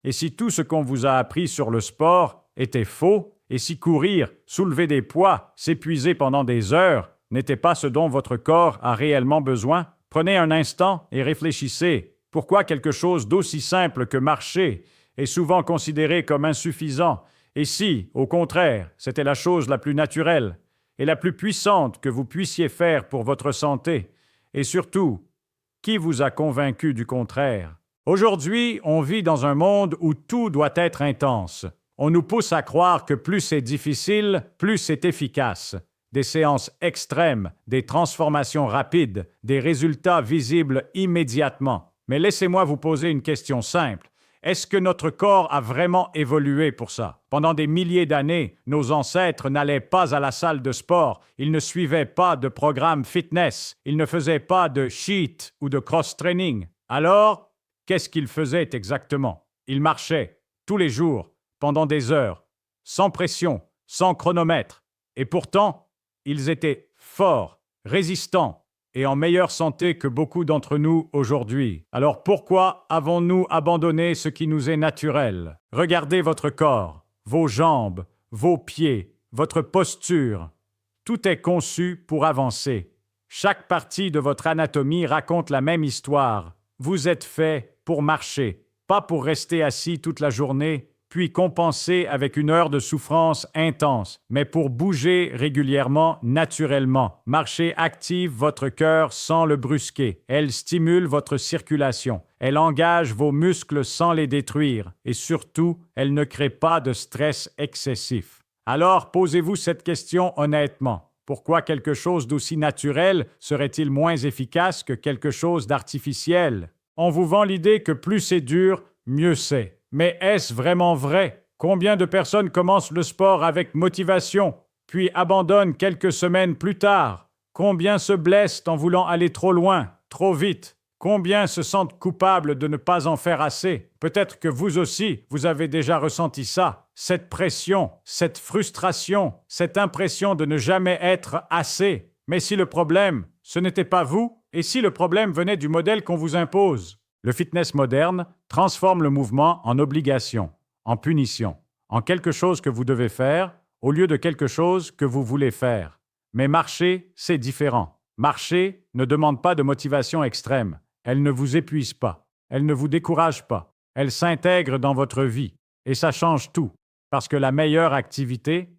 Et si tout ce qu'on vous a appris sur le sport était faux, et si courir, soulever des poids, s'épuiser pendant des heures n'était pas ce dont votre corps a réellement besoin, prenez un instant et réfléchissez. Pourquoi quelque chose d'aussi simple que marcher est souvent considéré comme insuffisant, et si, au contraire, c'était la chose la plus naturelle et la plus puissante que vous puissiez faire pour votre santé, et surtout, qui vous a convaincu du contraire? Aujourd'hui, on vit dans un monde où tout doit être intense. On nous pousse à croire que plus c'est difficile, plus c'est efficace. Des séances extrêmes, des transformations rapides, des résultats visibles immédiatement. Mais laissez-moi vous poser une question simple. Est-ce que notre corps a vraiment évolué pour ça? Pendant des milliers d'années, nos ancêtres n'allaient pas à la salle de sport, ils ne suivaient pas de programme fitness, ils ne faisaient pas de sheet ou de cross-training. Alors, qu'est-ce qu'ils faisaient exactement? Ils marchaient, tous les jours, pendant des heures, sans pression, sans chronomètre. Et pourtant, ils étaient forts, résistants et en meilleure santé que beaucoup d'entre nous aujourd'hui. Alors pourquoi avons-nous abandonné ce qui nous est naturel? Regardez votre corps, vos jambes, vos pieds, votre posture. Tout est conçu pour avancer. Chaque partie de votre anatomie raconte la même histoire. Vous êtes fait pour marcher, pas pour rester assis toute la journée, puis compenser avec une heure de souffrance intense, mais pour bouger régulièrement, naturellement. Marcher active votre cœur sans le brusquer. Elle stimule votre circulation. Elle engage vos muscles sans les détruire. Et surtout, elle ne crée pas de stress excessif. Alors, posez-vous cette question honnêtement. Pourquoi quelque chose d'aussi naturel serait-il moins efficace que quelque chose d'artificiel? On vous vend l'idée que plus c'est dur, mieux c'est. Mais est-ce vraiment vrai? Combien de personnes commencent le sport avec motivation, puis abandonnent quelques semaines plus tard? Combien se blessent en voulant aller trop loin, trop vite? Combien se sentent coupables de ne pas en faire assez? Peut-être que vous aussi, vous avez déjà ressenti ça. Cette pression, cette frustration, cette impression de ne jamais être assez. Mais si le problème, ce n'était pas vous, et si le problème venait du modèle qu'on vous impose? Le fitness moderne transforme le mouvement en obligation, en punition, en quelque chose que vous devez faire au lieu de quelque chose que vous voulez faire. Mais marcher, c'est différent. Marcher ne demande pas de motivation extrême. Elle ne vous épuise pas. Elle ne vous décourage pas. Elle s'intègre dans votre vie. Et ça change tout. Parce que la meilleure activité,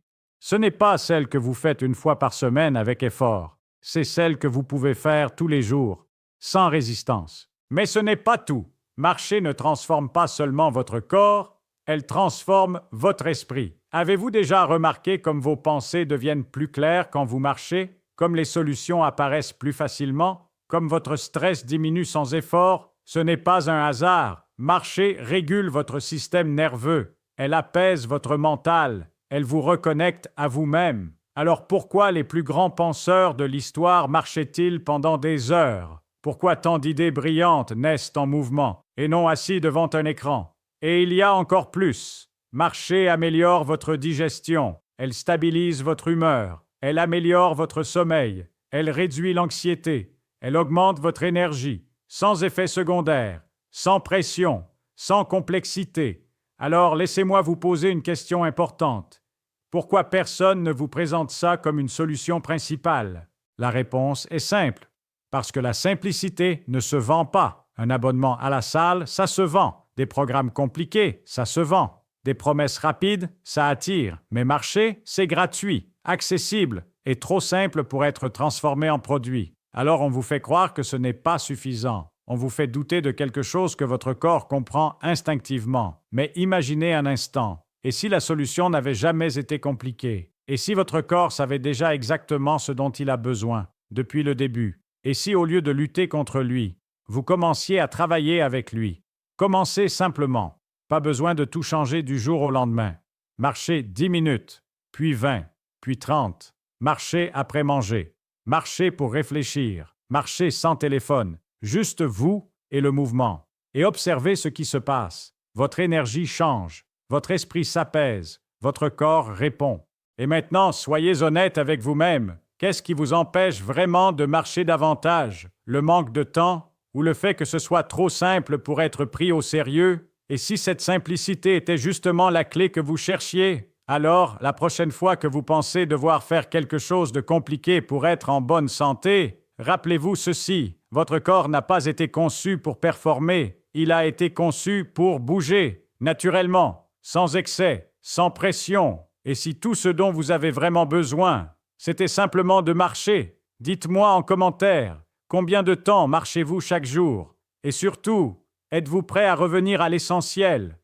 ce n'est pas celle que vous faites une fois par semaine avec effort. C'est celle que vous pouvez faire tous les jours, sans résistance. Mais ce n'est pas tout. Marcher ne transforme pas seulement votre corps, elle transforme votre esprit. Avez-vous déjà remarqué comme vos pensées deviennent plus claires quand vous marchez, comme les solutions apparaissent plus facilement, comme votre stress diminue sans effort? Ce n'est pas un hasard. Marcher régule votre système nerveux, elle apaise votre mental, elle vous reconnecte à vous-même. Alors pourquoi les plus grands penseurs de l'histoire marchaient-ils pendant des heures? Pourquoi tant d'idées brillantes naissent en mouvement et non assis devant un écran? Et il y a encore plus. Marcher améliore votre digestion, elle stabilise votre humeur, elle améliore votre sommeil, elle réduit l'anxiété, elle augmente votre énergie, sans effet secondaire, sans pression, sans complexité. Alors laissez-moi vous poser une question importante. Pourquoi personne ne vous présente ça comme une solution principale? La réponse est simple. Parce que la simplicité ne se vend pas. Un abonnement à la salle, ça se vend. Des programmes compliqués, ça se vend. Des promesses rapides, ça attire. Mais marcher, c'est gratuit, accessible et trop simple pour être transformé en produit. Alors on vous fait croire que ce n'est pas suffisant. On vous fait douter de quelque chose que votre corps comprend instinctivement. Mais imaginez un instant. Et si la solution n'avait jamais été compliquée? Et si votre corps savait déjà exactement ce dont il a besoin, depuis le début? Et si, au lieu de lutter contre lui, vous commenciez à travailler avec lui? Commencez simplement. Pas besoin de tout changer du jour au lendemain. Marchez 10 minutes, puis 20, puis 30. Marchez après manger. Marchez pour réfléchir. Marchez sans téléphone. Juste vous et le mouvement. Et observez ce qui se passe. Votre énergie change. Votre esprit s'apaise. Votre corps répond. Et maintenant, soyez honnête avec vous-même. Qu'est-ce qui vous empêche vraiment de marcher davantage? Le manque de temps ou le fait que ce soit trop simple pour être pris au sérieux? Et si cette simplicité était justement la clé que vous cherchiez, alors, la prochaine fois que vous pensez devoir faire quelque chose de compliqué pour être en bonne santé, rappelez-vous ceci, votre corps n'a pas été conçu pour performer, il a été conçu pour bouger, naturellement, sans excès, sans pression. Et si tout ce dont vous avez vraiment besoin, c'était simplement de marcher, dites-moi en commentaire, combien de temps marchez-vous chaque jour? Et surtout, êtes-vous prêt à revenir à l'essentiel,